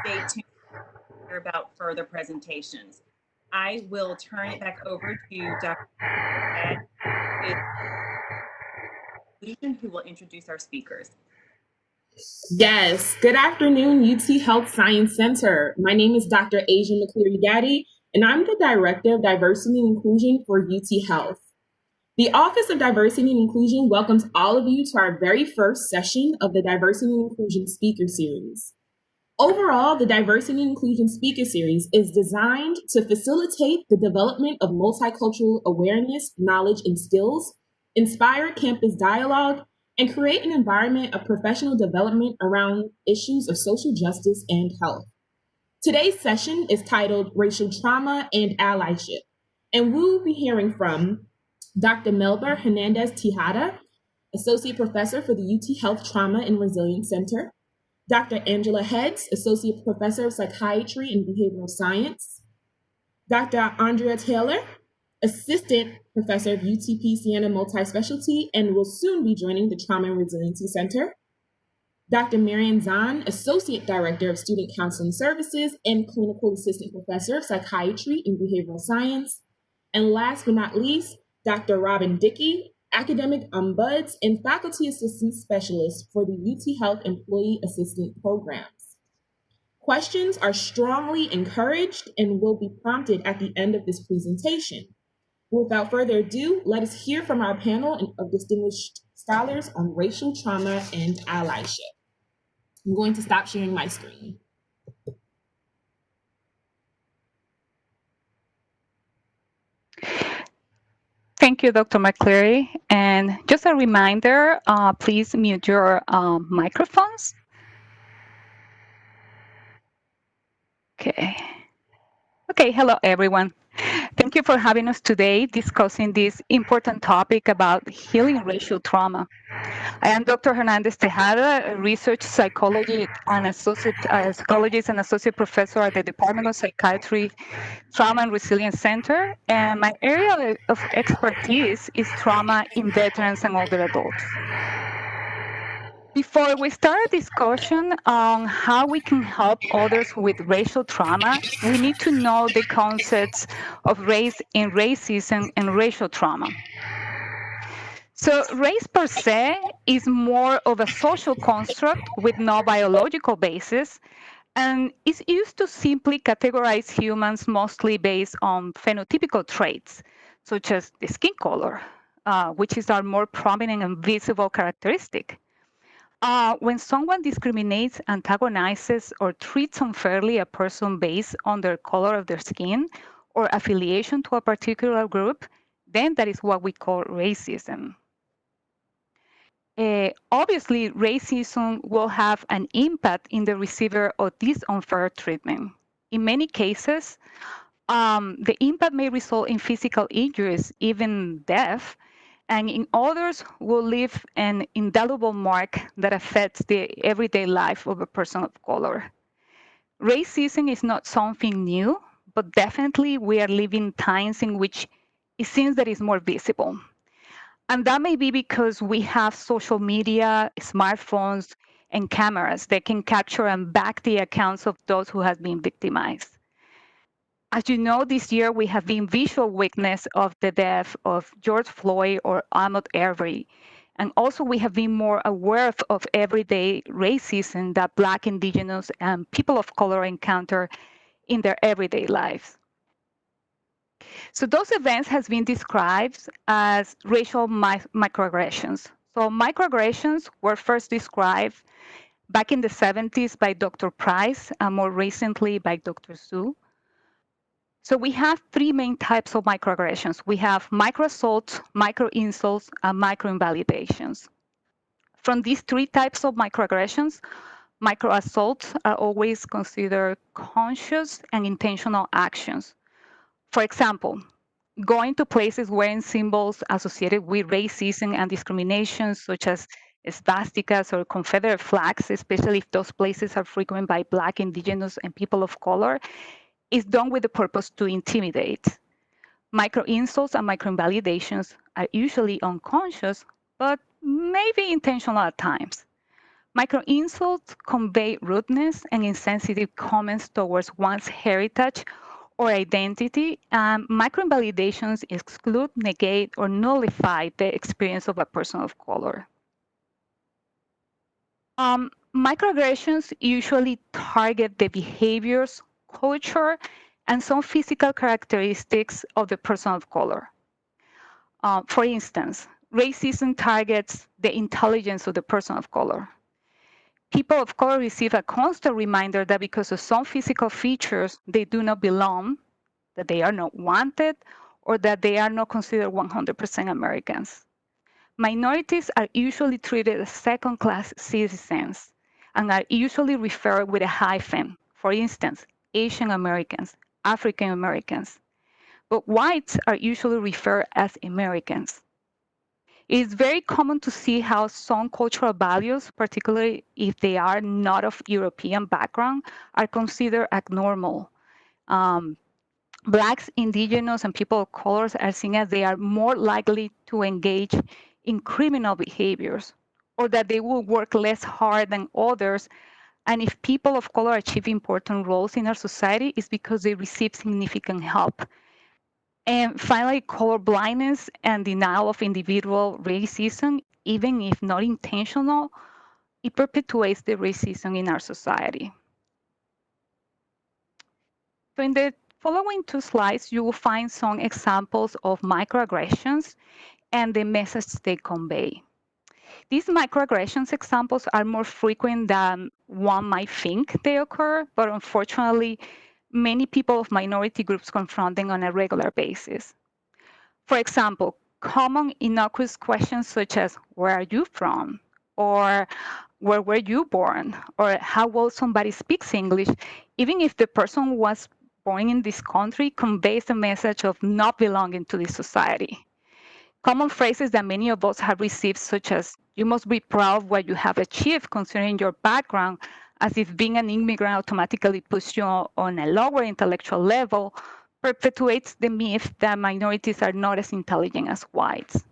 stay tuned to hear about further presentations. I will turn it back over to Dr. Ed with conclusion, who will introduce our speakers. Yes, good afternoon, UT Health Science Center. My name is Dr. Asia McCleary-Gaddy, and I'm the Director of Diversity and Inclusion for UT Health. The Office of Diversity and Inclusion welcomes all of you to our very first session of the Diversity and Inclusion Speaker Series. Overall, the Diversity and Inclusion Speaker Series is designed to facilitate the development of multicultural awareness, knowledge, and skills, inspire campus dialogue, and create an environment of professional development around issues of social justice and health. Today's session is titled Racial Trauma and Allyship, and we'll be hearing from Dr. Melba Hernandez-Tejada, Associate Professor for the UT Health Trauma and Resilience Center, Dr. Angela Heads, Associate Professor of Psychiatry and Behavioral Science, Dr. Andrea Taylor, Assistant Professor of UTP Siena Multi-Specialty and will soon be joining the Trauma and Resiliency Center, Dr. Marian Zahn, Associate Director of Student Counseling Services and Clinical Assistant Professor of Psychiatry and Behavioral Science, and last but not least, Dr. Robin Dickey, Academic Ombuds and Faculty Assistant Specialist for the UT Health Employee Assistant Programs. Questions are strongly encouraged and will be prompted at the end of this presentation. Without further ado, let us hear from our panel of distinguished scholars on racial trauma and allyship. I'm going to stop sharing my screen. Thank you, Dr. McCleary. And just a reminder, please mute your microphones. Okay, hello, everyone. Thank you for having us today discussing this important topic about healing racial trauma. I am Dr. Hernandez-Tejada, a research psychologist and associate professor at the Department of Psychiatry, Trauma and Resilience Center, and my area of expertise is trauma in veterans and older adults. Before we start a discussion on how we can help others with racial trauma, we need to know the concepts of race and racism and racial trauma. So race per se is more of a social construct with no biological basis, and is used to simply categorize humans mostly based on phenotypical traits, such as the skin color, which is our more prominent and visible characteristic. When someone discriminates, antagonizes, or treats unfairly a person based on their color of their skin or affiliation to a particular group, then that is what we call racism. Obviously, racism will have an impact in the receiver of this unfair treatment. In many cases, the impact may result in physical injuries, even death, and in others will leave an indelible mark that affects the everyday life of a person of color. Racism is not something new, but definitely we are living times in which it seems that it's more visible. And that may be because we have social media, smartphones, and cameras that can capture and back the accounts of those who have been victimized. As you know, this year we have been visual witness of the death of George Floyd or Ahmaud Arbery. And also we have been more aware of everyday racism that Black, Indigenous, and people of color encounter in their everyday lives. So those events has been described as racial microaggressions. So microaggressions were first described back in the 70s by Dr. Price and more recently by Dr. Su. So we have three main types of microaggressions. We have microassaults, microinsults, and microinvalidations. From these three types of microaggressions, microassaults are always considered conscious and intentional actions. For example, going to places wearing symbols associated with racism and discrimination, such as swastikas or Confederate flags, especially if those places are frequented by Black, Indigenous, and people of color, is done with the purpose to intimidate. Micro-insults and micro-invalidations are usually unconscious, but maybe intentional at times. Micro-insults convey rudeness and insensitive comments towards one's heritage or identity, and micro-invalidations exclude, negate, or nullify the experience of a person of color. Microaggressions usually target the behaviors, culture, and some physical characteristics of the person of color. For instance, racism targets the intelligence of the person of color. People of color receive a constant reminder that because of some physical features, they do not belong, that they are not wanted, or that they are not considered 100% Americans. Minorities are usually treated as second-class citizens and are usually referred with a hyphen. For instance, Asian Americans, African Americans. But whites are usually referred as Americans. It is very common to see how some cultural values, particularly if they are not of European background, are considered abnormal. Blacks, indigenous, and people of color are seen as they are more likely to engage in criminal behaviors, or that they will work less hard than others. And if people of color achieve important roles in our society, it's because they receive significant help. And finally, color blindness and denial of individual racism, even if not intentional, it perpetuates the racism in our society. So in the following two slides, you will find some examples of microaggressions and the message they convey. These microaggressions examples are more frequent than one might think they occur, but unfortunately, many people of minority groups confront them on a regular basis. For example, common innocuous questions such as, where are you from? Or where were you born? Or how well somebody speaks English, even if the person was born in this country, conveys a message of not belonging to this society. Common phrases that many of us have received, such as, you must be proud of what you have achieved considering your background, as if being an immigrant automatically puts you on a lower intellectual level, perpetuates the myth that minorities are not as intelligent as whites.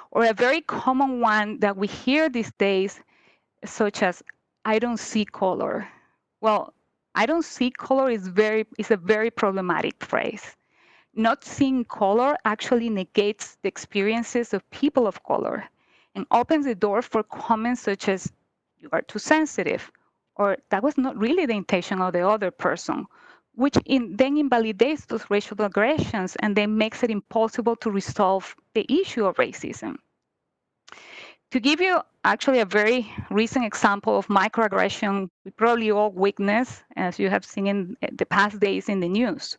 Or a very common one that we hear these days, such as, I don't see color. Well, I don't see color is a very problematic phrase. Not seeing color actually negates the experiences of people of color and opens the door for comments such as, you are too sensitive, or that was not really the intention of the other person, which then invalidates those racial aggressions and then makes it impossible to resolve the issue of racism. To give you actually a very recent example of microaggression we probably all witnessed, as you have seen in the past days in the news.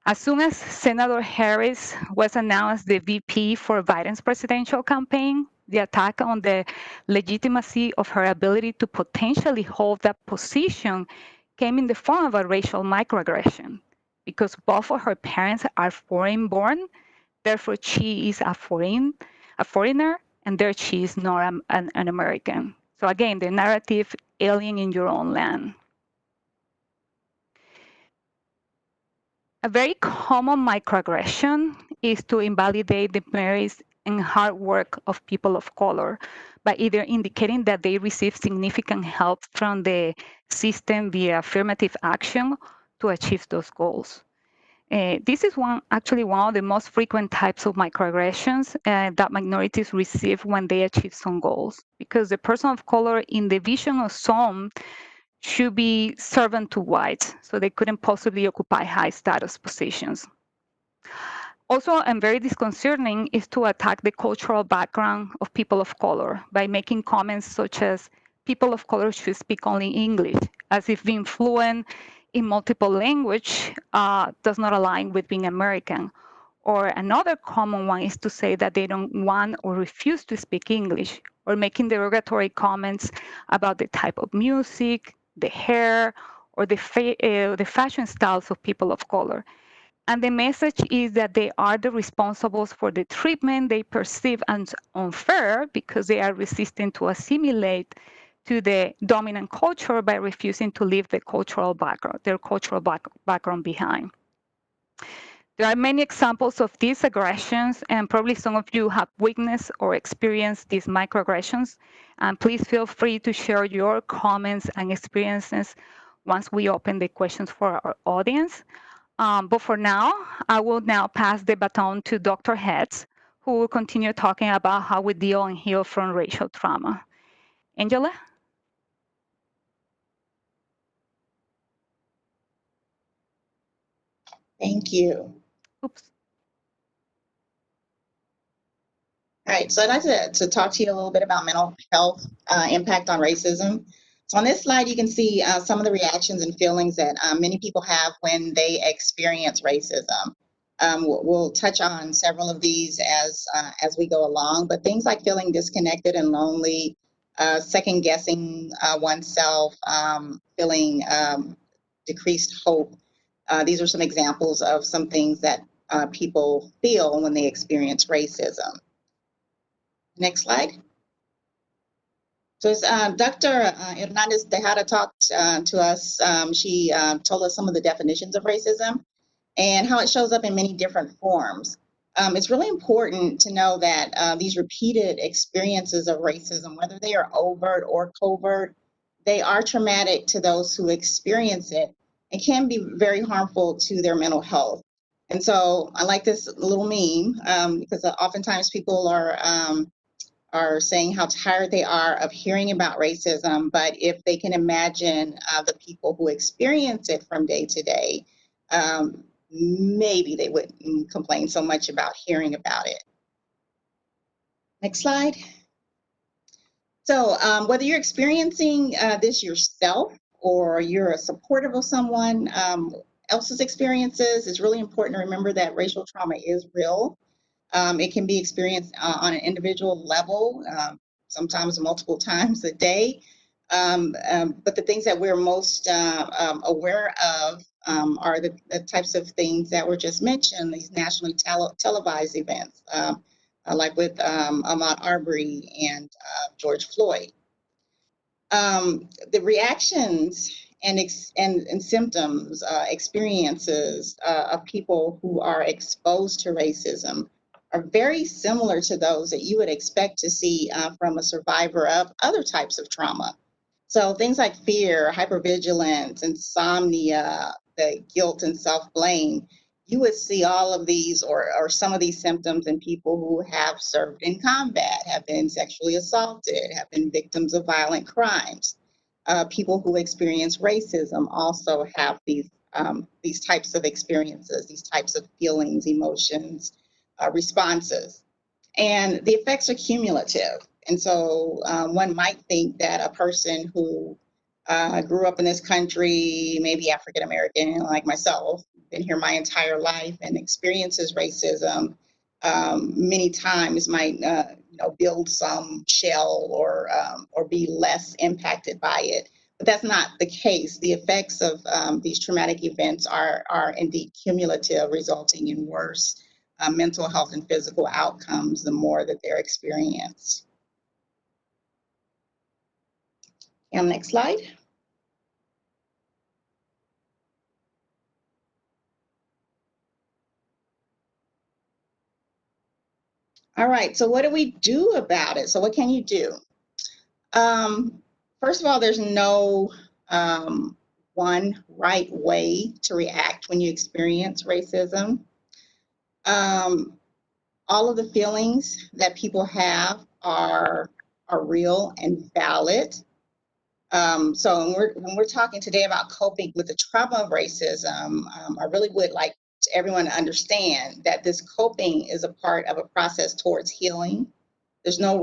As soon as Senator Harris was announced the VP for Biden's presidential campaign, the attack on the legitimacy of her ability to potentially hold that position came in the form of a racial microaggression. Because both of her parents are foreign-born, therefore she is a foreigner, and there she is not an American. So again, the narrative, alien in your own land. A very common microaggression is to invalidate the merits and hard work of people of color by either indicating that they receive significant help from the system via affirmative action to achieve those goals. This is actually one of the most frequent types of microaggressions that minorities receive when they achieve some goals, because the person of color in the vision of some should be servant to whites, so they couldn't possibly occupy high status positions. Also, and very disconcerting, is to attack the cultural background of people of color by making comments such as, people of color should speak only English, as if being fluent in multiple language does not align with being American. Or another common one is to say that they don't want or refuse to speak English, or making derogatory comments about the type of music, the hair, or the fashion styles of people of color. And the message is that they are the responsibles for the treatment they perceive as unfair because they are resisting to assimilate to the dominant culture by refusing to leave their cultural background behind. There are many examples of these aggressions, and probably some of you have witnessed or experienced these microaggressions. And please feel free to share your comments and experiences once we open the questions for our audience. But for now, I will now pass the baton to Dr. Hetz, who will continue talking about how we deal and heal from racial trauma. Angela? Thank you. Oops. All right, so I'd like to talk to you a little bit about mental health impact on racism. So on this slide, you can see some of the reactions and feelings that many people have when they experience racism. We'll touch on several of these as we go along, but things like feeling disconnected and lonely, second guessing oneself, feeling decreased hope. These are some examples of some things that people feel when they experience racism. Next slide. So as Dr. Hernandez-Tejada talked to us, she told us some of the definitions of racism and how it shows up in many different forms. It's really important to know that these repeated experiences of racism, whether they are overt or covert, they are traumatic to those who experience it and can be very harmful to their mental health. And so I like this little meme because oftentimes people are saying how tired they are of hearing about racism, but if they can imagine the people who experience it from day to day, maybe they wouldn't complain so much about hearing about it. Next slide. So whether you're experiencing this yourself or you're a supportive of someone else's experiences, it's really important to remember that racial trauma is real. It can be experienced on an individual level, sometimes multiple times a day. But the things that we're most aware of are the types of things that were just mentioned, these nationally televised events, like with Ahmaud Arbery and George Floyd. The reactions and symptoms, experiences of people who are exposed to racism are very similar to those that you would expect to see from a survivor of other types of trauma. So things like fear, hypervigilance, insomnia, the guilt and self-blame, you would see all of these or some of these symptoms in people who have served in combat, have been sexually assaulted, have been victims of violent crimes. People who experience racism also have these types of experiences, these types of feelings, emotions, responses. And the effects are cumulative. And so one might think that a person who grew up in this country, maybe African American like myself, been here my entire life and experiences racism many times might build some shell or be less impacted by it. But that's not the case. The effects of these traumatic events are indeed cumulative, resulting in worse mental health and physical outcomes the more that they're experienced. And next slide. All right, so what do we do about it? So what can you do? First of all, there's no one right way to react when you experience racism. All of the feelings that people have are real and valid. So when we're talking today about coping with the trauma of racism, I really would like everyone to understand that this coping is a part of a process towards healing. There's no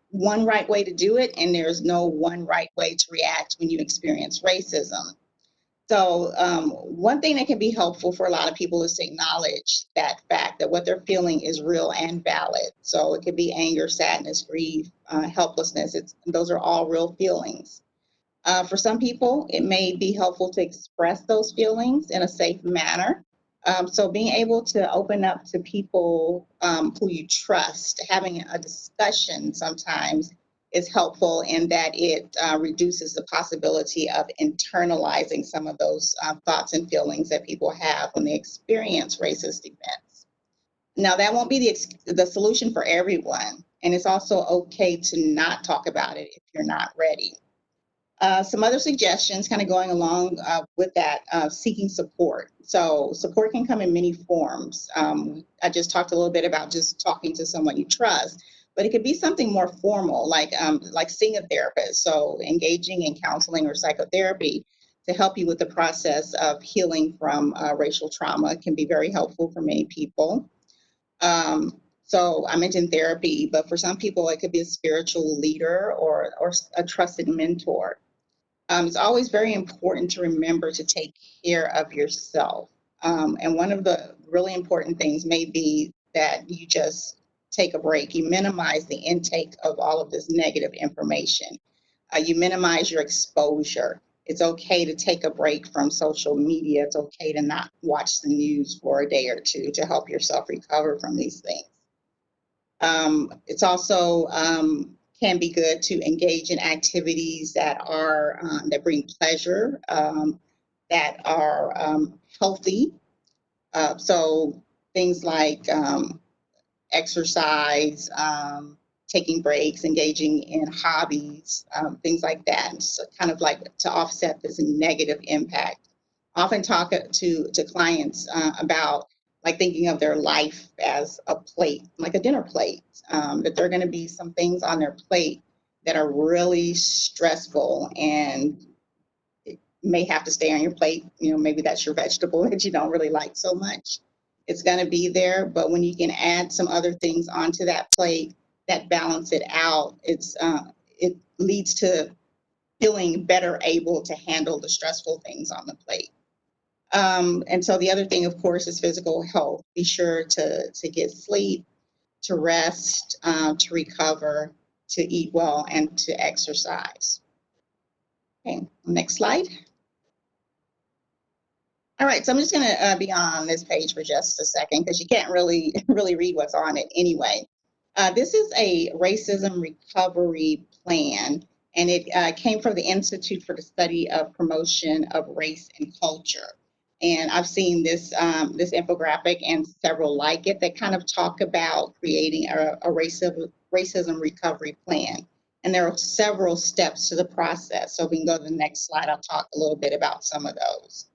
one right way to do it, and there's no one right way to react when you experience racism. So one thing that can be helpful for a lot of people is to acknowledge that fact that what they're feeling is real and valid. So it could be anger, sadness, grief, helplessness. Those are all real feelings. For some people, it may be helpful to express those feelings in a safe manner. So being able to open up to people who you trust, having a discussion sometimes is helpful in that it reduces the possibility of internalizing some of those thoughts and feelings that people have when they experience racist events. Now, that won't be the solution for everyone, and it's also okay to not talk about it if you're not ready. Some other suggestions kind of going along with that, seeking support. So support can come in many forms. I just talked a little bit about just talking to someone you trust, but it could be something more formal, like seeing a therapist. So engaging in counseling or psychotherapy to help you with the process of healing from racial trauma can be very helpful for many people. So I mentioned therapy, but for some people, it could be a spiritual leader or a trusted mentor. It's always very important to remember to take care of yourself. And one of the really important things may be that you just take a break. You minimize the intake of all of this negative information. You minimize your exposure. It's okay to take a break from social media. It's okay to not watch the news for a day or two to help yourself recover from these things. It's also can be good to engage in activities that are that bring pleasure, that are healthy. So things like exercise, taking breaks, engaging in hobbies, things like that. So kind of like to offset this negative impact. Often talk to clients about like thinking of their life as a plate, like a dinner plate, that there are going to be some things on their plate that are really stressful and it may have to stay on your plate. You know, maybe that's your vegetable that you don't really like so much. It's going to be there, but when you can add some other things onto that plate that balance it out, it leads to feeling better able to handle the stressful things on the plate. And so the other thing, of course, is physical health. Be sure to get sleep, to rest, to recover, to eat well, and to exercise. Okay, next slide. All right, so I'm just going to be on this page for just a second because you can't really read what's on it anyway. This is a racism recovery plan, and it came from the Institute for the Study of Promotion of Race and Culture. And I've seen this this infographic and several like it that kind of talk about creating a racism recovery plan. And there are several steps to the process. So if we can go to the next slide, I'll talk a little bit about some of those.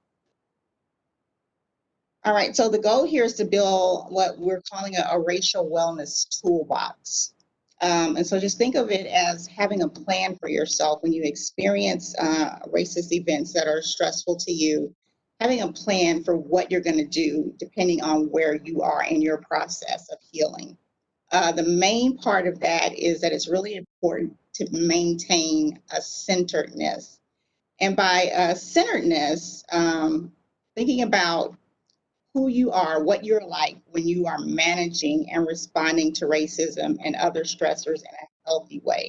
All right, so the goal here is to build what we're calling a racial wellness toolbox. And so just think of it as having a plan for yourself when you experience racist events that are stressful to you, having a plan for what you're going to do depending on where you are in your process of healing. The main part of that is that it's really important to maintain a centeredness. And by centeredness, thinking about who you are, what you're like when you are managing and responding to racism and other stressors in a healthy way.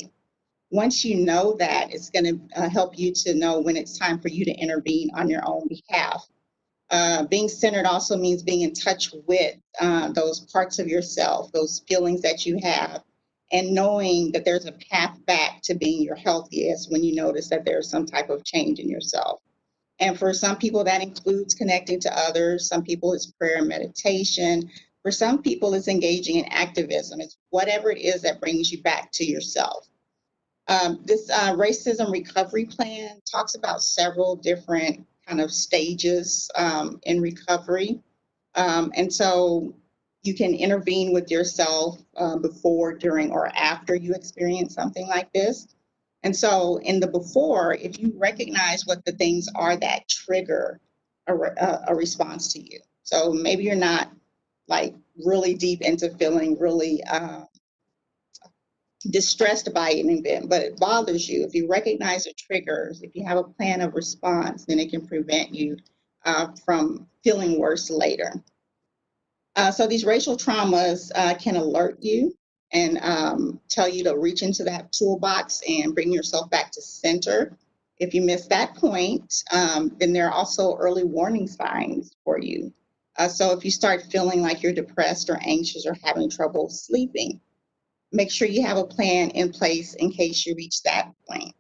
Once you know that, it's going to help you to know when it's time for you to intervene on your own behalf. Being centered also means being in touch with those parts of yourself, those feelings that you have, and knowing that there's a path back to being your healthiest when you notice that there's some type of change in yourself. And for some people, that includes connecting to others. Some people, it's prayer and meditation. For some people, it's engaging in activism. It's whatever it is that brings you back to yourself. This racism recovery plan talks about several different kind of stages in recovery. And so you can intervene with yourself before, during, or after you experience something like this. And so in the before, if you recognize what the things are that trigger a response to you. So maybe you're not like really deep into feeling really distressed by an event, but it bothers you. If you recognize the triggers, if you have a plan of response, then it can prevent you from feeling worse later. So these racial traumas can alert you and tell you to reach into that toolbox and bring yourself back to center. If you miss that point, then there are also early warning signs for you. So if you start feeling like you're depressed or anxious or having trouble sleeping, make sure you have a plan in place in case you reach that point.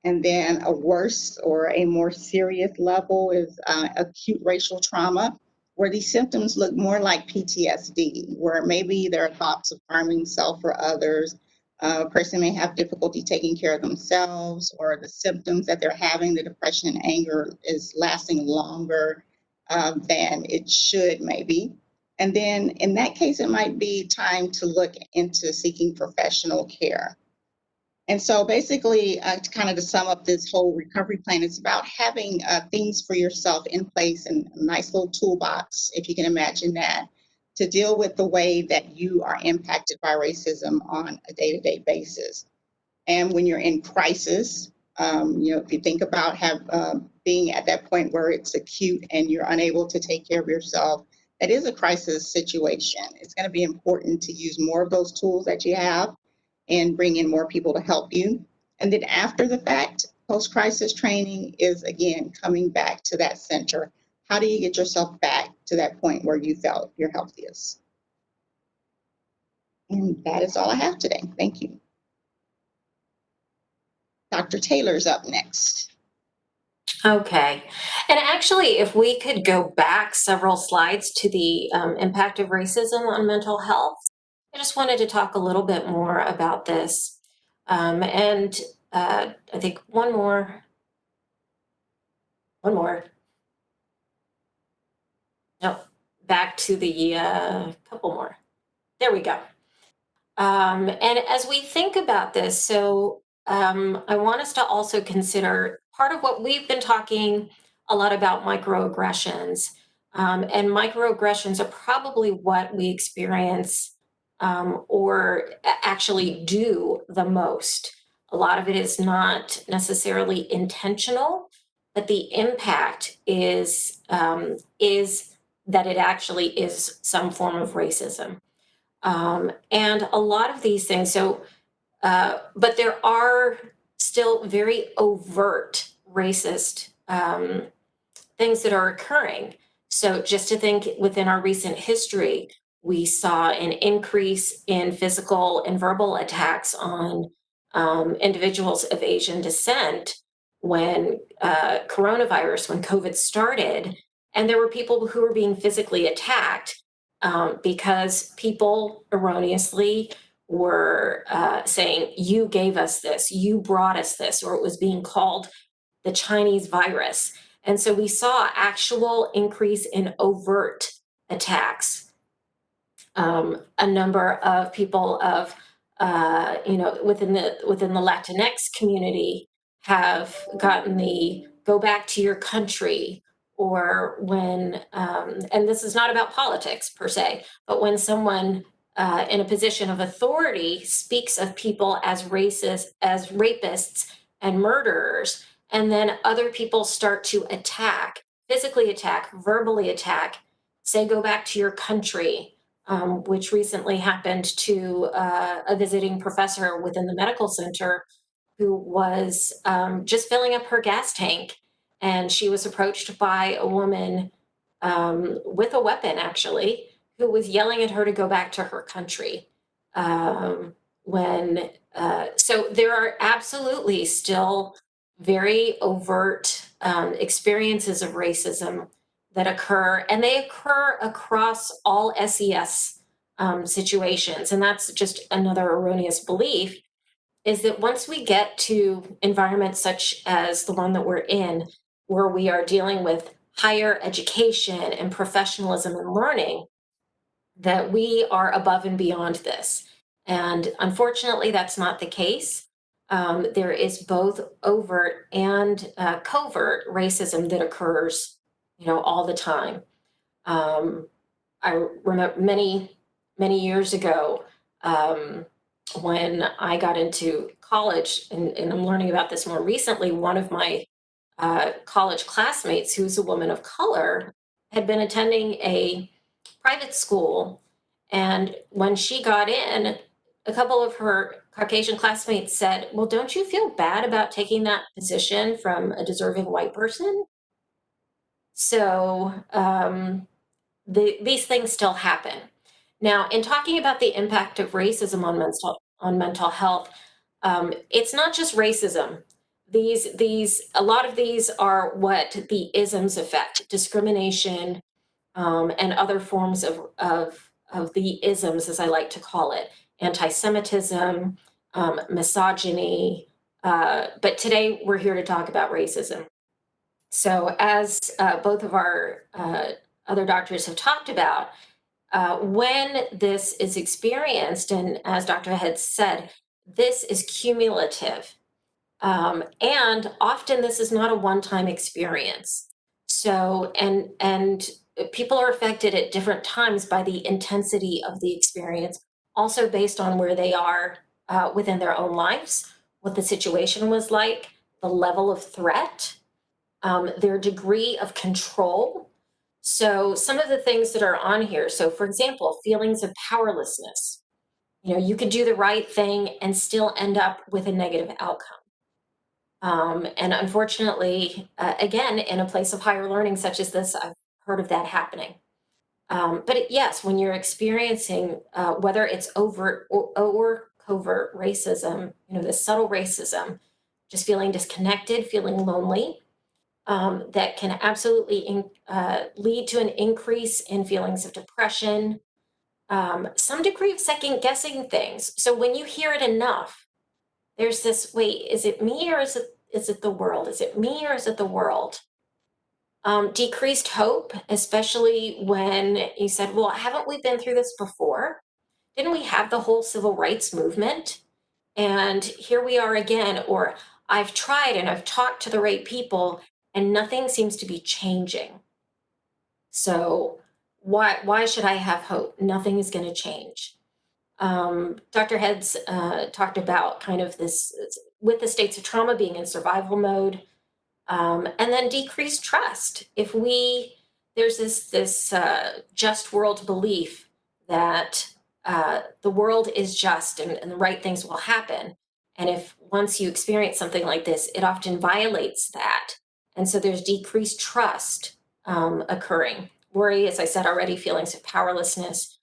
And then a worse or a more serious level is acute racial trauma, where these symptoms look more like PTSD, where maybe there are thoughts of harming self or others. A person may have difficulty taking care of themselves, or the symptoms that they're having, the depression and anger, is lasting longer than it should, maybe. And then in that case, it might be time to look into seeking professional care. And so basically, to sum up this whole recovery plan, it's about having things for yourself in place and a nice little toolbox, if you can imagine that, to deal with the way that you are impacted by racism on a day-to-day basis. And when you're in crisis, if you think about being at that point where it's acute and you're unable to take care of yourself, that is a crisis situation. It's going to be important to use more of those tools that you have and bring in more people to help you. And then after the fact, post-crisis training is, again, coming back to that center. How do you get yourself back to that point where you felt your healthiest? And that is all I have today. Thank you. Dr. Taylor's up next. Okay. And actually, if we could go back several slides to the impact of racism on mental health, I just wanted to talk a little bit more about this. I think one more. No, back to the couple more. There we go. And as we think about this, so I want us to also consider part of what we've been talking a lot about, microaggressions. And microaggressions are probably what we experience or actually do the most. A lot of it is not necessarily intentional, but the impact is that it actually is some form of racism. And a lot of these things, but there are still very overt racist things that are occurring. So just to think, within our recent history, we saw an increase in physical and verbal attacks on individuals of Asian descent when coronavirus, when COVID started, and there were people who were being physically attacked because people erroneously were saying, you gave us this, you brought us this, or it was being called the Chinese virus. And so we saw actual increase in overt attacks. A number of people of, within the Latinx community have gotten the go back to your country, or when, and this is not about politics per se, but when someone in a position of authority speaks of people as racist, as rapists and murderers, and then other people start to attack, physically attack, verbally attack, say, go back to your country, which recently happened to a visiting professor within the medical center who was just filling up her gas tank. And she was approached by a woman with a weapon, actually, who was yelling at her to go back to her country. So there are absolutely still very overt experiences of racism that occur, and they occur across all SES situations. And that's just another erroneous belief, is that once we get to environments such as the one that we're in, where we are dealing with higher education and professionalism and learning, that we are above and beyond this. And unfortunately, that's not the case. There is both overt and covert racism that occurs, all the time. I remember many years ago, when I got into college, and I'm learning about this more recently, one of my college classmates, who's a woman of color, had been attending a private school. And when she got in, a couple of her Caucasian classmates said, well, don't you feel bad about taking that position from a deserving white person? So these things still happen. Now, in talking about the impact of racism on mental health. It's not just racism. A lot of these are what the isms affect: discrimination, and other forms of the isms, as I like to call it, anti-Semitism, misogyny. But today we're here to talk about racism. So, as both of our other doctors have talked about, when this is experienced, and as Dr. Head said, this is cumulative. And often this is not a one-time experience. So, and people are affected at different times by the intensity of the experience, also based on where they are within their own lives, what the situation was like, the level of threat, their degree of control. So some of the things that are on here. So for example, feelings of powerlessness. You could do the right thing and still end up with a negative outcome. And unfortunately, again, in a place of higher learning such as this, I've heard of that happening. But yes, when you're experiencing, whether it's overt or covert racism, the subtle racism, just feeling disconnected, feeling lonely, that can absolutely lead to an increase in feelings of depression, some degree of second guessing things. So when you hear it enough, there's this, wait, is it me or is it the world? Is it me or is it the world? Decreased hope, especially when you said, well, haven't we been through this before? Didn't we have the whole civil rights movement? And here we are again. Or I've tried and I've talked to the right people and nothing seems to be changing. So why should I have hope? Nothing is going to change. Dr. Heads talked about kind of this with the states of trauma being in survival mode, and then decreased trust. There's this just world belief that the world is just and the right things will happen. And if once you experience something like this, it often violates that. And so there's decreased trust occurring. Worry, as I said already, feelings of powerlessness,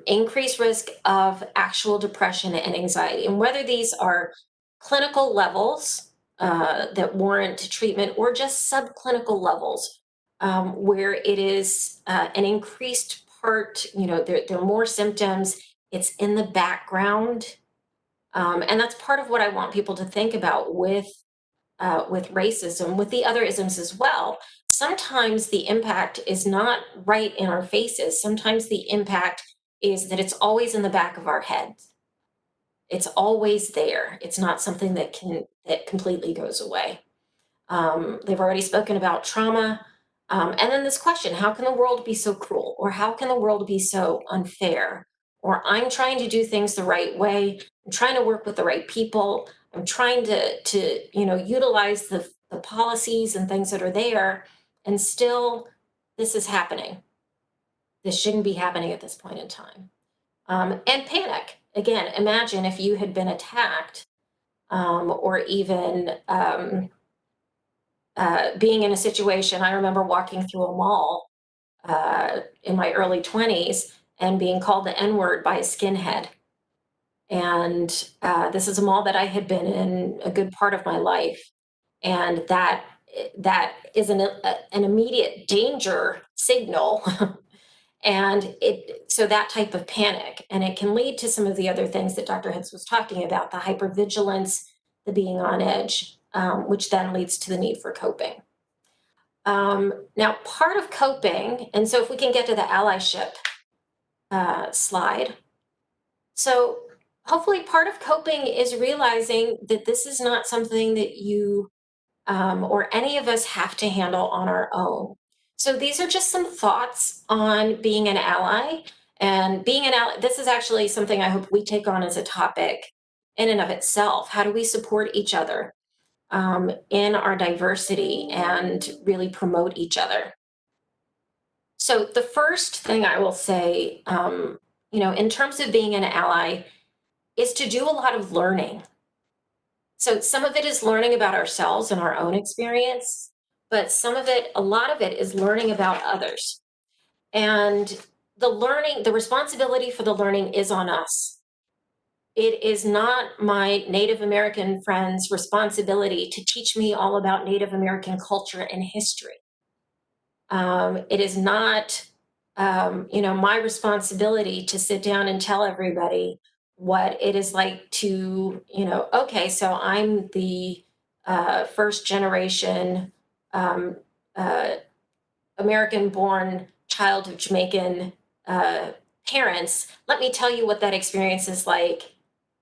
increased risk of actual depression and anxiety. And whether these are clinical levels that warrant treatment or just subclinical levels where it is an increased part, there are more symptoms, it's in the background. And that's part of what I want people to think about with racism, with the other isms as well. Sometimes the impact is not right in our faces. Sometimes the impact is that it's always in the back of our heads. It's always there. It's not something that completely goes away. They've already spoken about trauma. And then this question, how can the world be so cruel? Or how can the world be so unfair? Or I'm trying to do things the right way. I'm trying to work with the right people. I'm trying to utilize the policies and things that are there. And still, this is happening. This shouldn't be happening at this point in time. And panic. Again, imagine if you had been attacked or even being in a situation. I remember walking through a mall in my early 20s and being called the N-word by a skinhead. And this is a mall that I had been in a good part of my life. And that is an immediate danger signal. And so that type of panic, and it can lead to some of the other things that Dr. Hicks was talking about, the hypervigilance, the being on edge, which then leads to the need for coping. Now, part of coping, and so if we can get to the allyship slide. So hopefully part of coping is realizing that this is not something that you or any of us have to handle on our own. So these are just some thoughts on being an ally. And being an ally, this is actually something I hope we take on as a topic in and of itself. How do we support each other in our diversity and really promote each other? So the first thing I will say, in terms of being an ally, is to do a lot of learning. So some of it is learning about ourselves and our own experience, but a lot of it is learning about others. And the responsibility for the learning is on us. it is not my Native American friends' responsibility to teach me all about Native American culture and history. It is not, my responsibility to sit down and tell everybody what it is like to, okay, so I'm the first generation um, uh, American-born child of Jamaican parents. Let me tell you what that experience is like,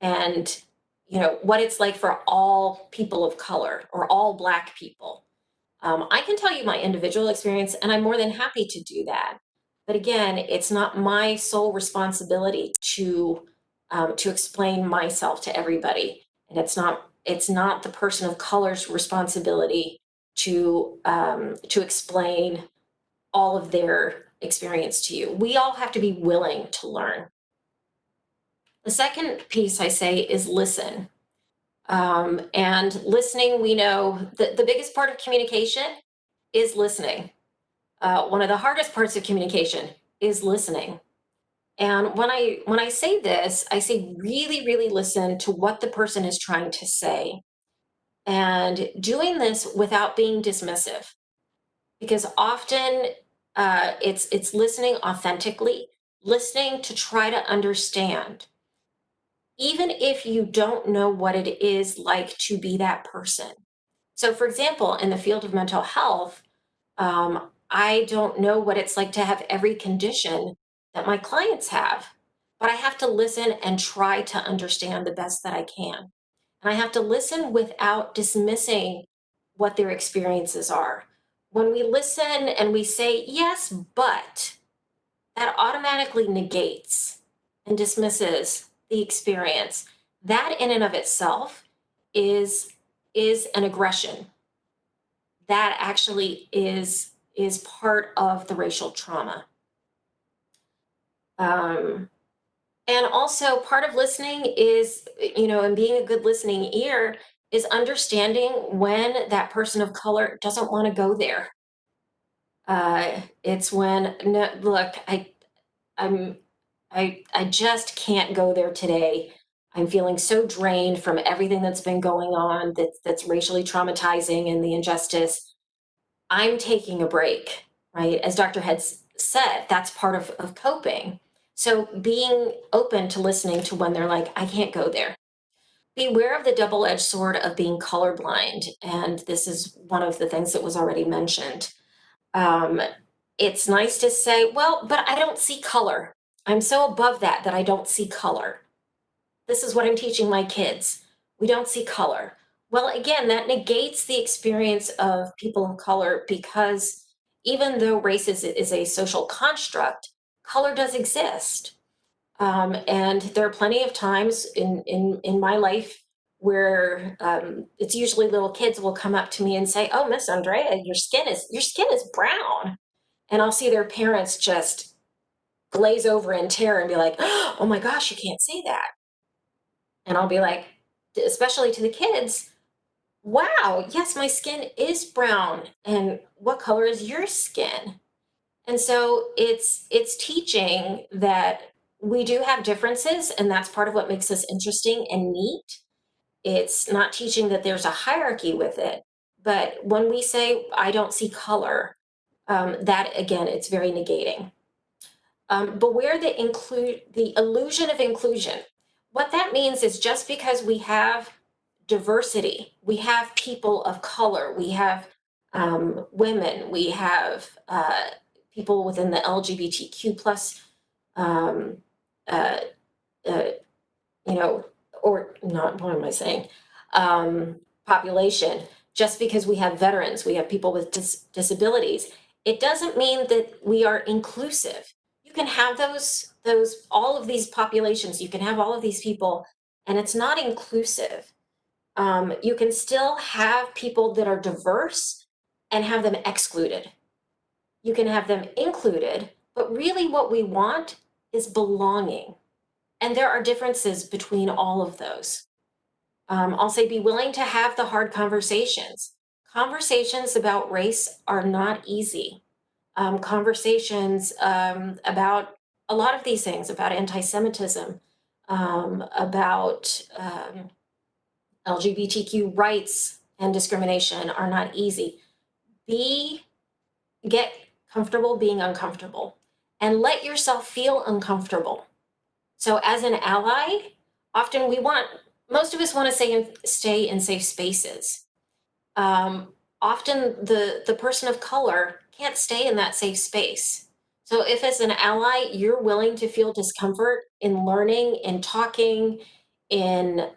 and what it's like for all people of color or all Black people. I can tell you my individual experience, and I'm more than happy to do that. But again, it's not my sole responsibility to explain myself to everybody, and it's not the person of color's responsibility to explain all of their experience to you. We all have to be willing to learn. The second piece I say is listen. And listening, we know that the biggest part of communication is listening. One of the hardest parts of communication is listening. And when I say this, I say really, really listen to what the person is trying to say, and doing this without being dismissive, because often it's listening authentically, listening to try to understand, even if you don't know what it is like to be that person. So, for example, in the field of mental health, I don't know what it's like to have every condition that my clients have, but I have to listen and try to understand the best that I can. And I have to listen without dismissing what their experiences are. When we listen and we say, yes, but, that automatically negates and dismisses the experience. That in and of itself is an aggression. That actually is part of the racial trauma. And also part of listening is, and being a good listening ear is understanding when that person of color doesn't want to go there. It's when, no, look, I just can't go there today. I'm feeling so drained from everything that's been going on that's racially traumatizing and the injustice. I'm taking a break, right? As Dr. Heads said, that's part of coping. So being open to listening to when they're like, I can't go there. Beware of the double-edged sword of being colorblind. And this is one of the things that was already mentioned. It's nice to say, well, but I don't see color. I'm so above that I don't see color. This is what I'm teaching my kids. We don't see color. Well, again, that negates the experience of people of color, because even though race is a social construct, color does exist. And there are plenty of times in my life where it's usually little kids will come up to me and say, "Oh, Miss Andrea, your skin is brown," and I'll see their parents just glaze over in terror and be like, "Oh my gosh, you can't say that." And I'll be like, especially to the kids, "Wow, yes, my skin is brown. And what color is your skin?" And so it's teaching that we do have differences, and that's part of what makes us interesting and neat. It's not teaching that there's a hierarchy with it. But when we say, I don't see color, that again, it's very negating. Beware the illusion of inclusion. What that means is just because we have diversity, we have people of color, we have women, we have people within the LGBTQ plus, uh, uh, or not, what am I saying? Population. Just because we have veterans, we have people with disabilities, it doesn't mean that we are inclusive. You can have all of these populations, you can have all of these people, and it's not inclusive. You can still have people that are diverse and have them excluded. You can have them included, but really what we want is belonging. And there are differences between all of those. I'll say be willing to have the hard conversations. Conversations about race are not easy. Conversations about a lot of these things, about anti-Semitism, about LGBTQ rights and discrimination are not easy. Get comfortable being uncomfortable and let yourself feel uncomfortable. So as an ally, often most of us want to stay in safe spaces. Often the person of color can't stay in that safe space. So if as an ally, you're willing to feel discomfort in learning, in talking, in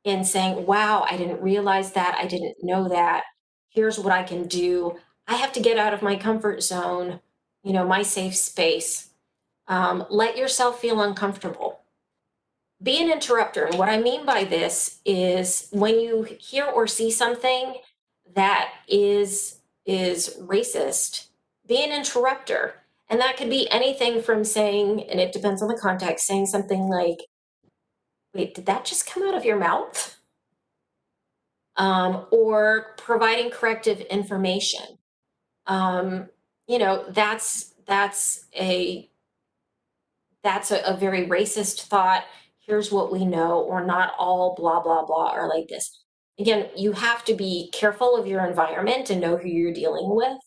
saying, wow, I didn't realize that, I didn't know that, here's what I can do. I have to get out of my comfort zone, my safe space. Let yourself feel uncomfortable. Be an interrupter. And what I mean by this is when you hear or see something that is racist, be an interrupter. And that could be anything from saying, and it depends on the context, saying something like, wait, did that just come out of your mouth? Or providing corrective information. That's a very racist thought. Here's what we know, or not all blah, blah, blah are like this. Again, you have to be careful of your environment and know who you're dealing with.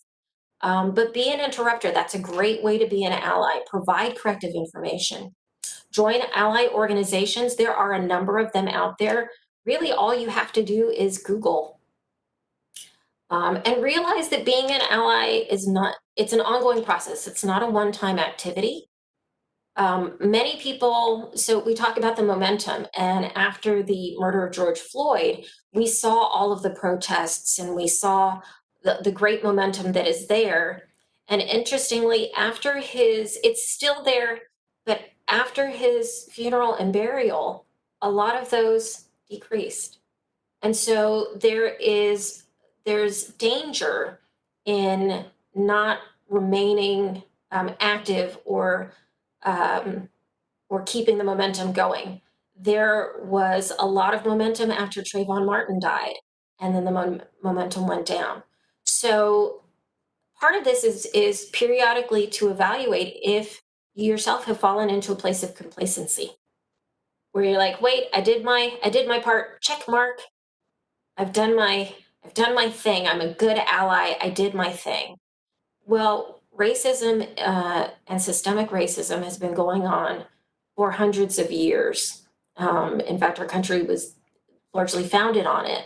But be an interrupter. That's a great way to be an ally. Provide corrective information. Join ally organizations. There are a number of them out there. Really, all you have to do is Google. And realize that being an ally it's an ongoing process. It's not a one-time activity. Many people, so we talk about the momentum, and after the murder of George Floyd, we saw all of the protests and we saw the great momentum that is there. And interestingly, it's still there, but after his funeral and burial, a lot of those decreased. And so there's danger in not remaining active or keeping the momentum going. There was a lot of momentum after Trayvon Martin died, and then the momentum went down. So part of this is periodically to evaluate if you yourself have fallen into a place of complacency, where you're like, wait, I did my part, check mark. I've done my thing. I'm a good ally. I did my thing. Well, racism and systemic racism has been going on for hundreds of years. In fact, our country was largely founded on it.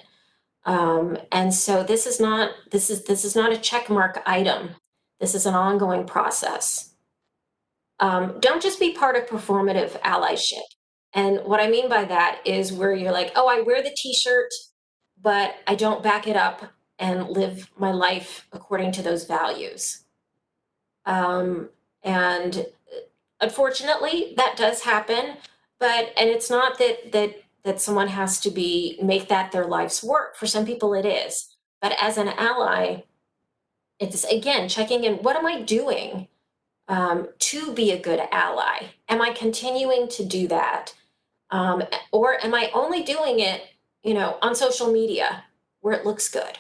And so this is not a checkmark item. This is an ongoing process. Don't just be part of performative allyship. And what I mean by that is where you're like, oh, I wear the t-shirt, but I don't back it up and live my life according to those values. And unfortunately, that does happen. And it's not that someone has to make that their life's work. For some people, it is. But as an ally, it's again checking in. What am I doing to be a good ally? Am I continuing to do that, or am I only doing it, on social media where it looks good?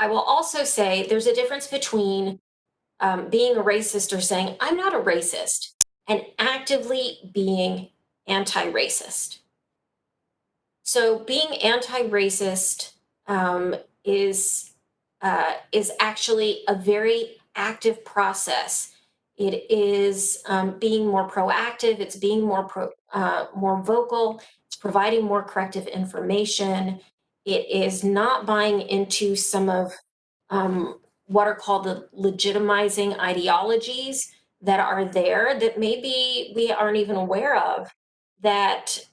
I will also say there's a difference between being a racist or saying, I'm not a racist, and actively being anti-racist. So being anti-racist is actually a very active process. It is being more proactive. It's being more vocal. It's providing more corrective information. It is not buying into some of what are called the legitimizing ideologies that are there that maybe we aren't even aware of, that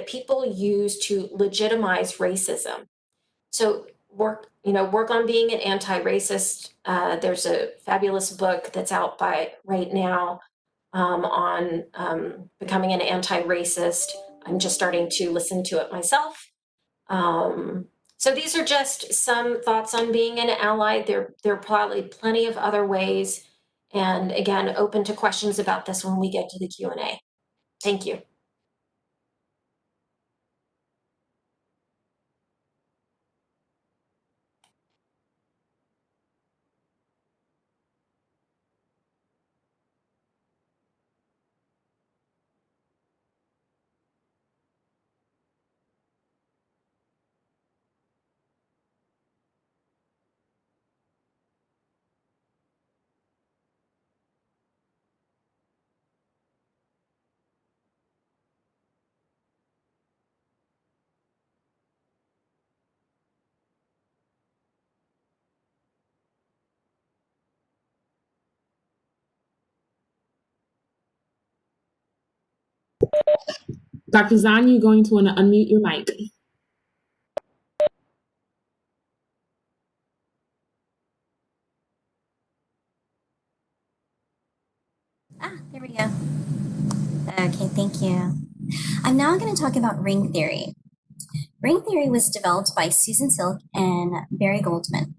people use to legitimize racism. So work on being an anti-racist. There's a fabulous book that's out right now on becoming an anti-racist. I'm just starting to listen to it myself. So these are just some thoughts on being an ally. There are probably plenty of other ways. And again, open to questions about this when we get to the Q&A. Thank you. Dr. Zahn, you're going to want to unmute your mic. There we go. Okay, thank you. I'm now going to talk about ring theory. Ring theory was developed by Susan Silk and Barry Goldman.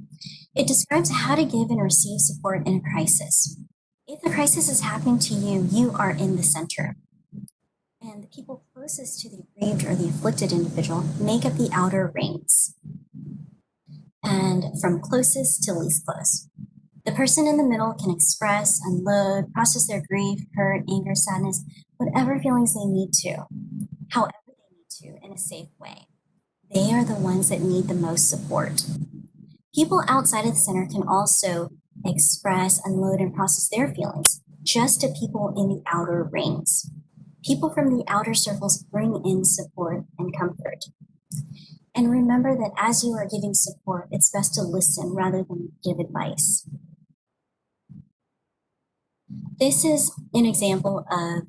It describes how to give and receive support in a crisis. If the crisis is happening to you, you are in the center. And the people closest to the aggrieved or the afflicted individual make up the outer rings. And from closest to least close. The person in the middle can express, unload, process their grief, hurt, anger, sadness, whatever feelings they need to, however they need to, in a safe way. They are the ones that need the most support. People outside of the center can also express, unload, and process their feelings, just to people in the outer rings. People from the outer circles bring in support and comfort. And remember that as you are giving support, it's best to listen rather than give advice. This is an example of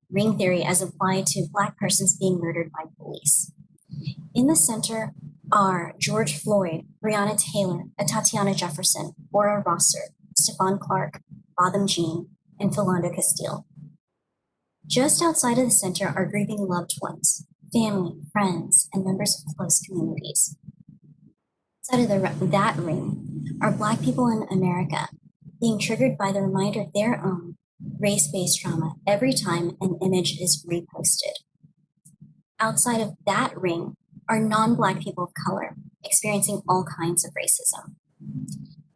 ring theory as applied to Black persons being murdered by police. In the center are George Floyd, Breonna Taylor, Tatiana Jefferson, Ora Rosser, Stephon Clark, Botham Jean, and Philando Castile. Just outside of the center are grieving loved ones, family, friends, and members of close communities. Outside of that ring are Black people in America being triggered by the reminder of their own race-based trauma every time an image is reposted. Outside of that ring are non-Black people of color experiencing all kinds of racism.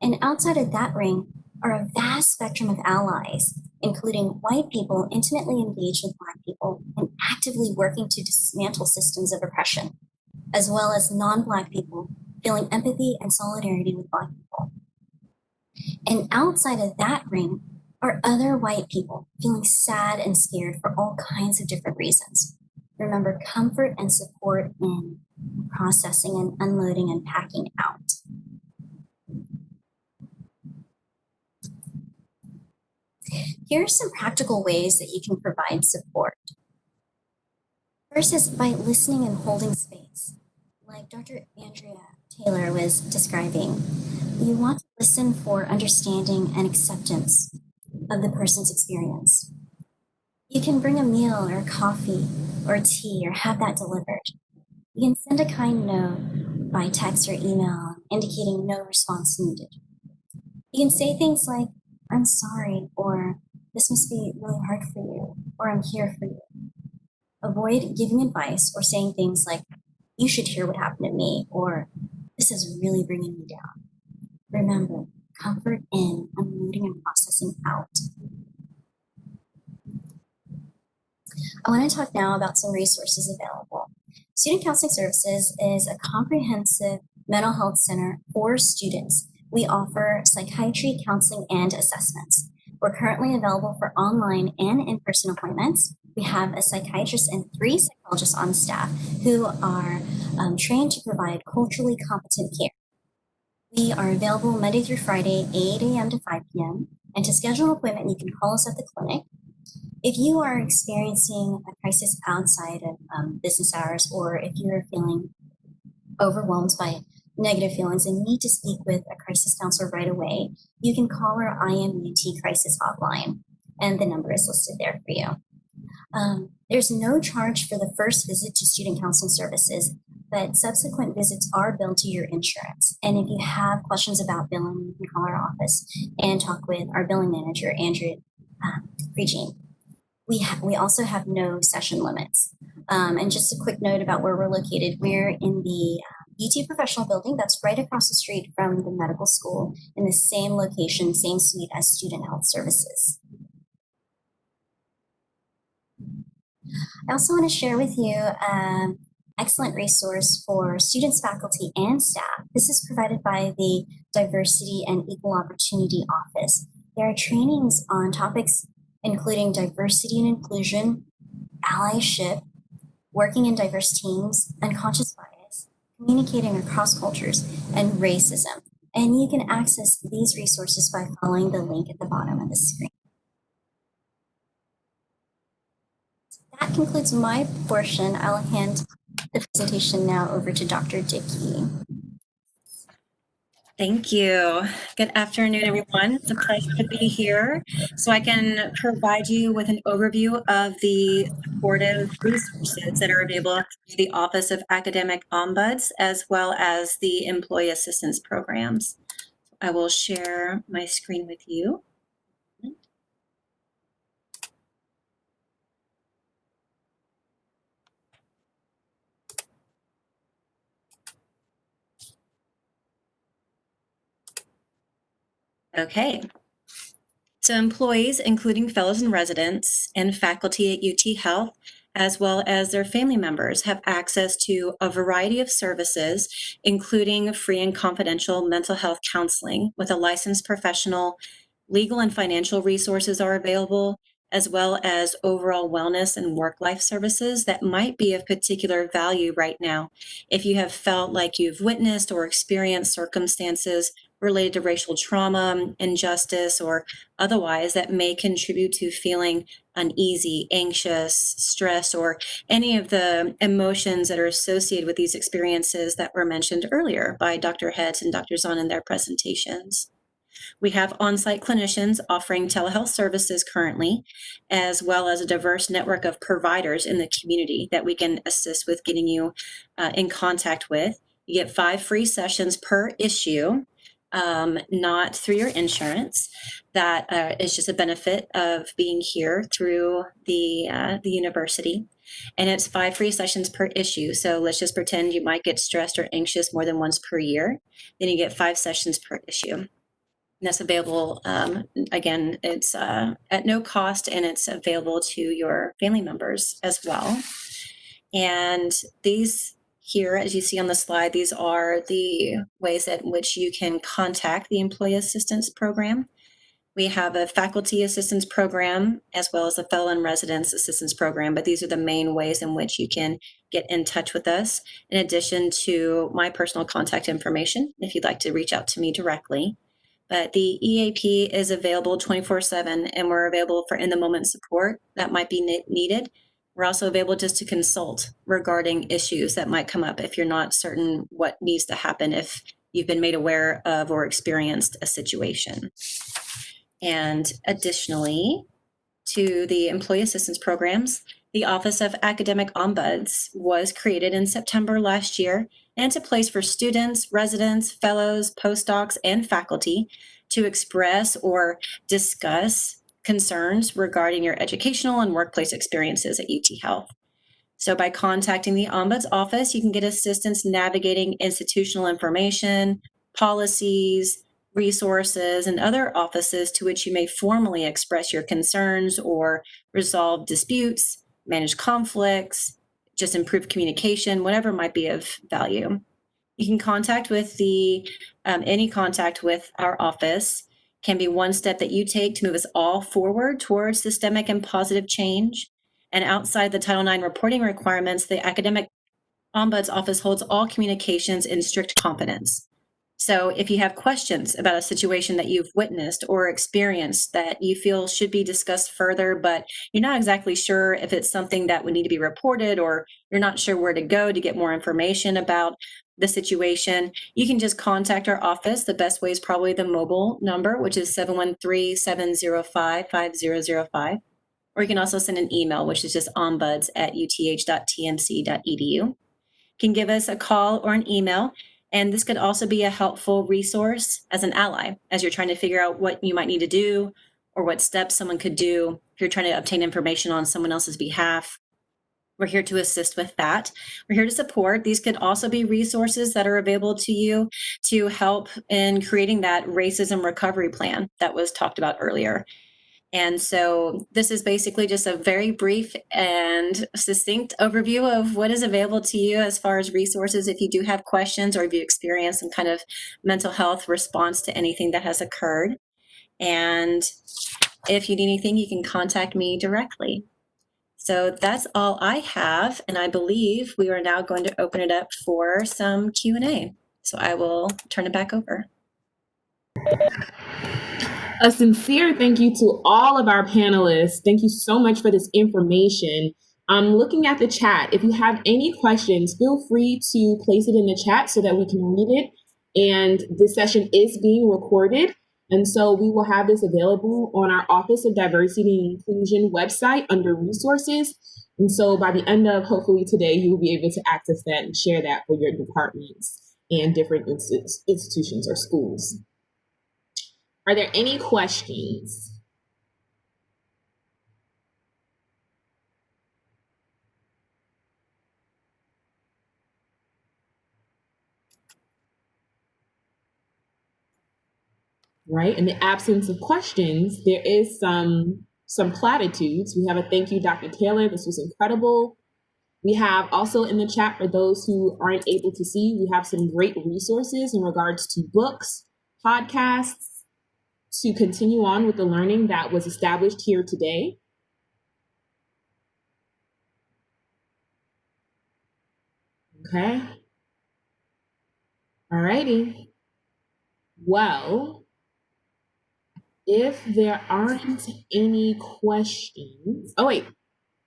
And outside of that ring are a vast spectrum of allies, including white people intimately engaged with Black people and actively working to dismantle systems of oppression, as well as non-Black people feeling empathy and solidarity with Black people. And outside of that ring are other white people feeling sad and scared for all kinds of different reasons. Remember, comfort and support in processing and unloading and packing out. Here are some practical ways that you can provide support. First is by listening and holding space. Like Dr. Andrea Taylor was describing, you want to listen for understanding and acceptance of the person's experience. You can bring a meal or coffee or tea or have that delivered. You can send a kind note by text or email indicating no response needed. You can say things like, I'm sorry, or this must be really hard for you, or I'm here for you. Avoid giving advice or saying things like, you should hear what happened to me, or this is really bringing me down. Remember, comfort in, unloading and processing out. I want to talk now about some resources available. Student Counseling Services is a comprehensive mental health center for students. We offer psychiatry, counseling, and assessments. We're currently available for online and in-person appointments. We have a psychiatrist and 3 psychologists on staff who are trained to provide culturally competent care. We are available Monday through Friday, 8 a.m. to 5 p.m. And to schedule an appointment, you can call us at the clinic. If you are experiencing a crisis outside of business hours, or if you're feeling overwhelmed by negative feelings and need to speak with a crisis counselor right away, you can call our IMUT crisis hotline, and the number is listed there for you. There's no charge for the first visit to Student Counseling Services, but subsequent visits are billed to your insurance. And if you have questions about billing, you can call our office and talk with our billing manager, Andrea Regine. We also have no session limits. And just a quick note about where we're located. We're in the UT Professional Building that's right across the street from the medical school in the same location, same suite as Student Health Services. I also want to share with you an excellent resource for students, faculty, and staff. This is provided by the Diversity and Equal Opportunity Office. There are trainings on topics including diversity and inclusion, allyship, working in diverse teams, unconscious bias, communicating across cultures, and racism. And you can access these resources by following the link at the bottom of the screen. That concludes my portion. I'll hand the presentation now over to Dr. Dickey. Thank you. Good afternoon, everyone. It's a pleasure to be here so I can provide you with an overview of the supportive resources that are available through the Office of Academic Ombuds, as well as the Employee Assistance Programs. I will share my screen with you. Okay. So employees, including fellows and residents and faculty at UT Health, as well as their family members, have access to a variety of services, including free and confidential mental health counseling with a licensed professional. Legal and financial resources are available, as well as overall wellness and work-life services that might be of particular value right now. If you have felt like you've witnessed or experienced circumstances related to racial trauma, injustice, or otherwise that may contribute to feeling uneasy, anxious, stressed, or any of the emotions that are associated with these experiences that were mentioned earlier by Dr. Heads and Dr. Zahn in their presentations. We have on-site clinicians offering telehealth services currently, as well as a diverse network of providers in the community that we can assist with getting you in contact with. You get 5 free sessions per issue, not through your insurance. That is just a benefit of being here through the university. And it's 5 free sessions per issue. So let's just pretend you might get stressed or anxious more than once per year. Then you get 5 sessions per issue. And that's available, again, it's at no cost, and it's available to your family members as well. And these here, as you see on the slide, these are the ways in which you can contact the Employee Assistance Program. We have a faculty assistance program as well as a fellow and residence assistance program, but these are the main ways in which you can get in touch with us, in addition to my personal contact information if you'd like to reach out to me directly. But the EAP is available 24/7, and we're available for in-the-moment support that might be needed. We're also available just to consult regarding issues that might come up if you're not certain what needs to happen if you've been made aware of or experienced a situation. And additionally, to the employee assistance programs, the Office of Academic Ombuds was created in September last year, and it's a place for students, residents, fellows, postdocs, and faculty to express or discuss concerns regarding your educational and workplace experiences at UT Health. So by contacting the Ombuds office, you can get assistance navigating institutional information, policies, resources, and other offices to which you may formally express your concerns or resolve disputes, manage conflicts, just improve communication, whatever might be of value. You can contact with any contact with our office can be one step that you take to move us all forward towards systemic and positive change. And outside the Title IX reporting requirements, the Academic Ombuds Office holds all communications in strict confidence. So if you have questions about a situation that you've witnessed or experienced that you feel should be discussed further, but you're not exactly sure if it's something that would need to be reported, or you're not sure where to go to get more information about the situation, you can just contact our office. The best way is probably the mobile number, which is 713-705-5005. Or you can also send an email, which is just ombuds@uth.tmc.edu. You can give us a call or an email, and this could also be a helpful resource as an ally as you're trying to figure out what you might need to do or what steps someone could do if you're trying to obtain information on someone else's behalf. We're here to assist with that. We're here to support. These could also be resources that are available to you to help in creating that racism recovery plan that was talked about earlier. And so this is basically just a very brief and succinct overview of what is available to you as far as resources if you do have questions or if you experience some kind of mental health response to anything that has occurred. And if you need anything, you can contact me directly. So that's all I have, and I believe we are now going to open it up for some Q&A. So I will turn it back over. A sincere thank you to all of our panelists. Thank you so much for this information. I'm looking at the chat. If you have any questions, feel free to place it in the chat so that we can read it. And this session is being recorded. And so we will have this available on our Office of Diversity and Inclusion website under resources. And so by the end of hopefully today, you'll be able to access that and share that for your departments and different institutions or schools. Are there any questions? Right. In the absence of questions, there is some platitudes. We have a thank you, Dr. Taylor. This was incredible. We have also in the chat, for those who aren't able to see, we have some great resources in regards to books, podcasts, to continue on with the learning that was established here today. Okay. All righty. Well, if there aren't any questions, oh wait.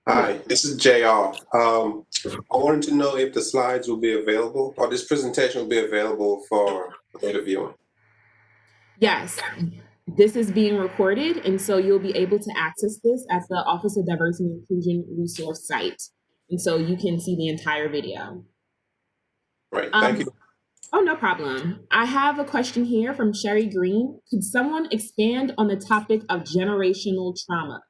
Hi, this is JR. I wanted to know if the slides will be available, or this presentation will be available for later viewing. Yes, this is being recorded, and so you'll be able to access this at the Office of Diversity and Inclusion resource site. And so you can see the entire video. Right, thank you. Oh, no problem. I have a question here from Sherry Green. Could someone expand on the topic of generational trauma?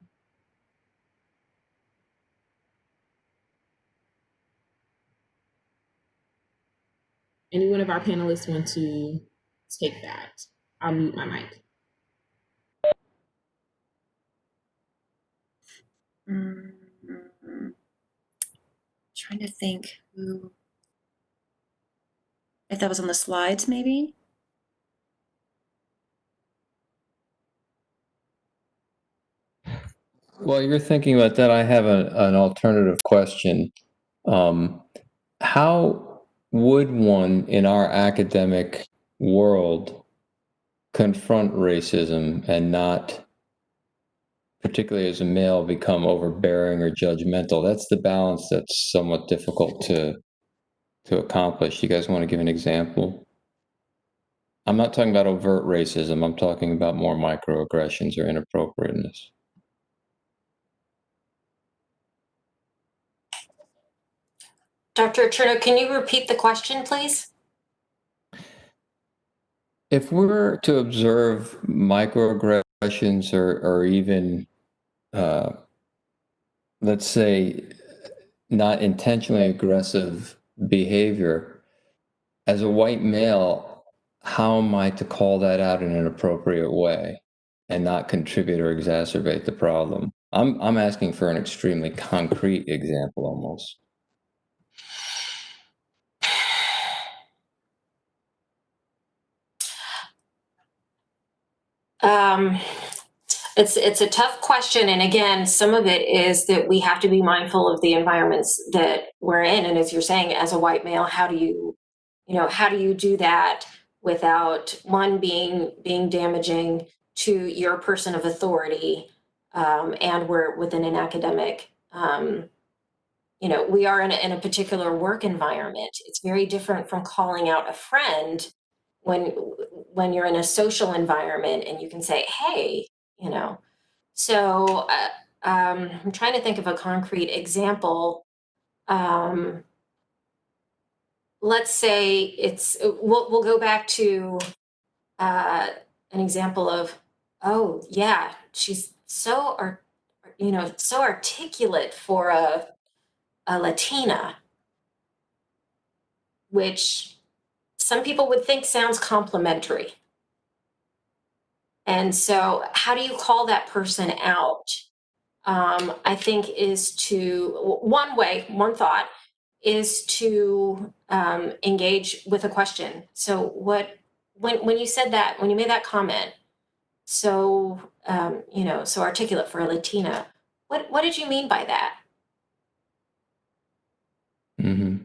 Any one of our panelists want to take that? I'll mute my mic. Trying to think if that was on the slides, maybe. While you're thinking about that, I have an alternative question. How would one in our academic world confront racism and not, particularly as a male, become overbearing or judgmental? That's the balance that's somewhat difficult to accomplish. You guys want to give an example? I'm not talking about overt racism. I'm talking about more microaggressions or inappropriateness. Dr. Cherno, can you repeat the question, please? If we're to observe microaggressions or even, let's say, not intentionally aggressive behavior, as a white male, how am I to call that out in an appropriate way and not contribute or exacerbate the problem? I'm asking for an extremely concrete example almost. It's a tough question, and again, some of it is that we have to be mindful of the environments that we're in. And as you're saying, as a white male, how do you do that without one being damaging to your person of authority, and we're within an academic. We are in a particular work environment. It's very different from calling out a friend when you're in a social environment and you can say, hey, so I'm trying to think of a concrete example. Let's say we'll go back to an example of, oh yeah, she's so articulate for a Latina, which some people would think sounds complimentary. And so how do you call that person out? I think one thought is to engage with a question. So when you said that, when you made that comment, so articulate for a Latina, what did you mean by that? Mm-hmm.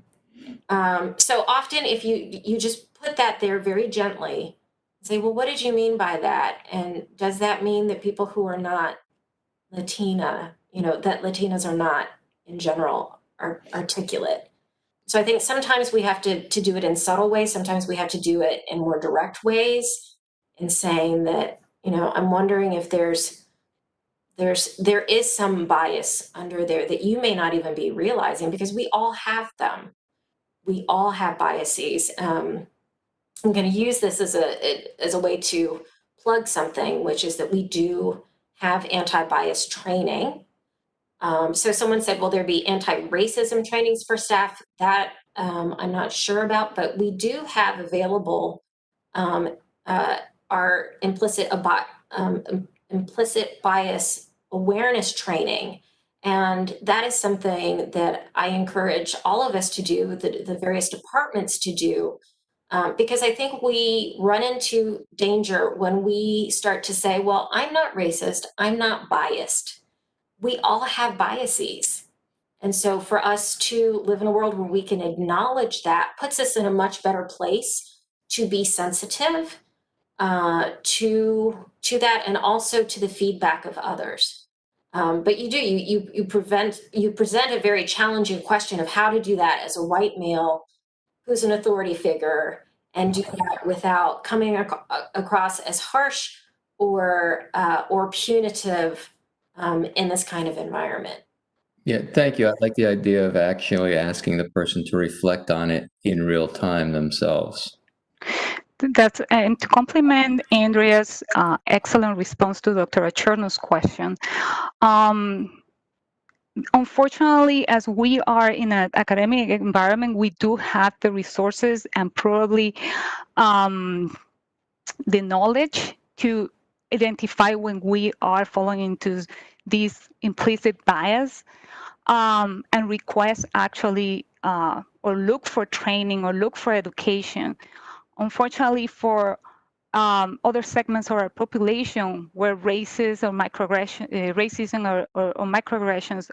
So often if you just put that there very gently, say, well, what did you mean by that? And does that mean that people who are not Latina, that Latinas are not, in general are articulate. So I think sometimes we have to do it in subtle ways. Sometimes we have to do it in more direct ways, in saying that, I'm wondering if there is some bias under there that you may not even be realizing, because we all have them. We all have biases. I'm going to use this as a way to plug something, which is that we do have anti-bias training. So someone said, will there be anti-racism trainings for staff? That I'm not sure about, but we do have available our implicit bias awareness training. And that is something that I encourage all of us to do, the various departments to do, because I think we run into danger when we start to say, well, I'm not racist, I'm not biased. We all have biases. And so for us to live in a world where we can acknowledge that puts us in a much better place to be sensitive to that, and also to the feedback of others. But you present a very challenging question of how to do that as a white male who's an authority figure, and do that without coming across as harsh or punitive in this kind of environment. Yeah, thank you. I like the idea of actually asking the person to reflect on it in real time themselves. And to complement Andrea's excellent response to Dr. Acherno's question, unfortunately, as we are in an academic environment, we do have the resources and probably the knowledge to identify when we are falling into this implicit bias, and request actually or look for training or look for education. Unfortunately, for other segments of our population where racism or microaggressions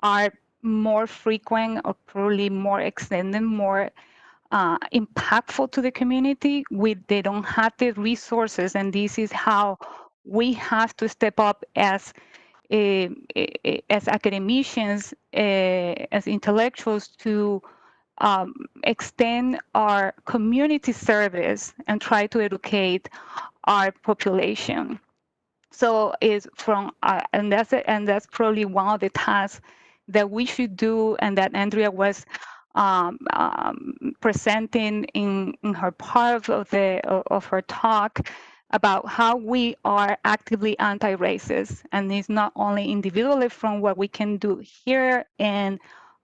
are more frequent or probably more extended, more impactful to the community, they don't have the resources, and this is how we have to step up as academicians, as intellectuals, to extend our community service and try to educate our population. So is from and that's probably one of the tasks that we should do, and that Andrea was presenting in her part of her talk about how we are actively anti-racist, and it's not only individually from what we can do here in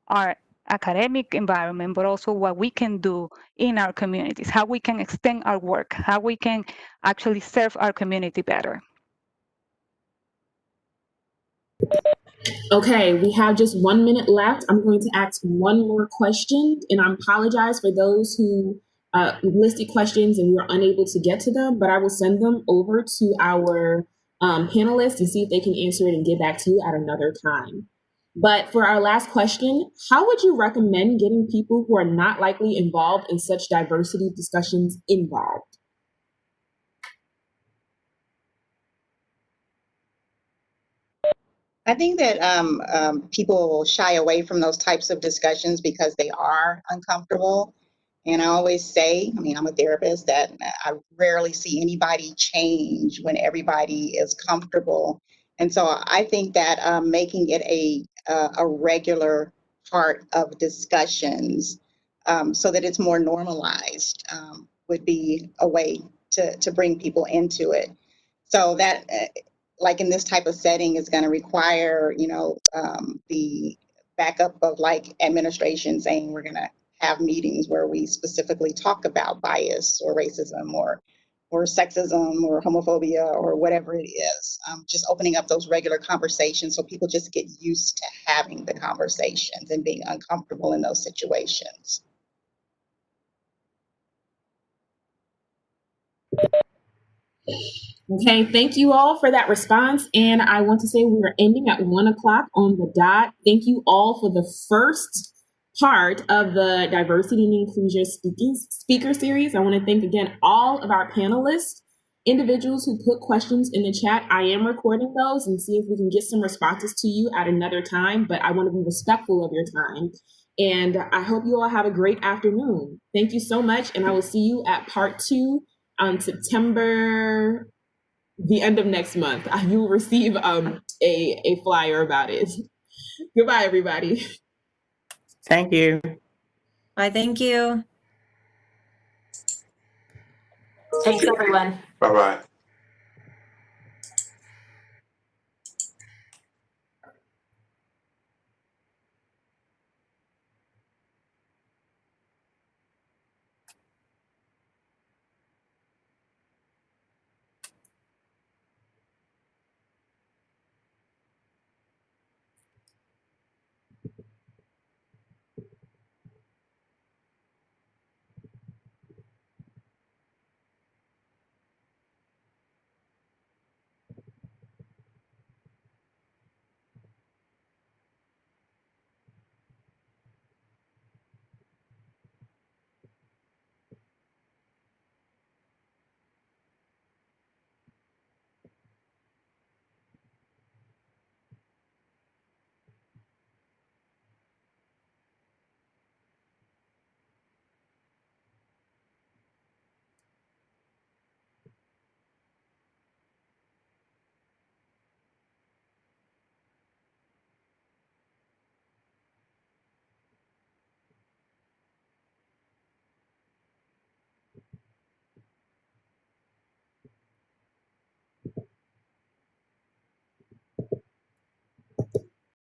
our academic environment, but also what we can do in our communities, how we can extend our work, how we can actually serve our community better. Okay, we have just 1 minute left. I'm going to ask one more question, and I apologize for those who listed questions and we were unable to get to them, but I will send them over to our panelists and see if they can answer it and get back to you at another time. But for our last question, how would you recommend getting people who are not likely involved in such diversity discussions involved? I think that people shy away from those types of discussions because they are uncomfortable. And I always say, I'm a therapist, that I rarely see anybody change when everybody is comfortable. And so I think that making it a regular part of discussions so that it's more normalized would be a way to bring people into it. So that, like in this type of setting, is going to require, the backup of like administration saying we're going to have meetings where we specifically talk about bias or racism or sexism or homophobia or whatever it is. Just opening up those regular conversations so people just get used to having the conversations and being uncomfortable in those situations. Okay, thank you all for that response. And I want to say we are ending at 1 o'clock on the dot. Thank you all for the first part of the Diversity and Inclusion Speaker Series. I want to thank again all of our panelists. Individuals who put questions in the chat, I am recording those and see if we can get some responses to you at another time, but I want to be respectful of your time. And I hope you all have a great afternoon. Thank you so much, and I will see you at part 2 on September, the end of next month. You will receive a flyer about it. Goodbye, everybody. Thank you. Bye, thank you. Thanks, everyone. Bye-bye.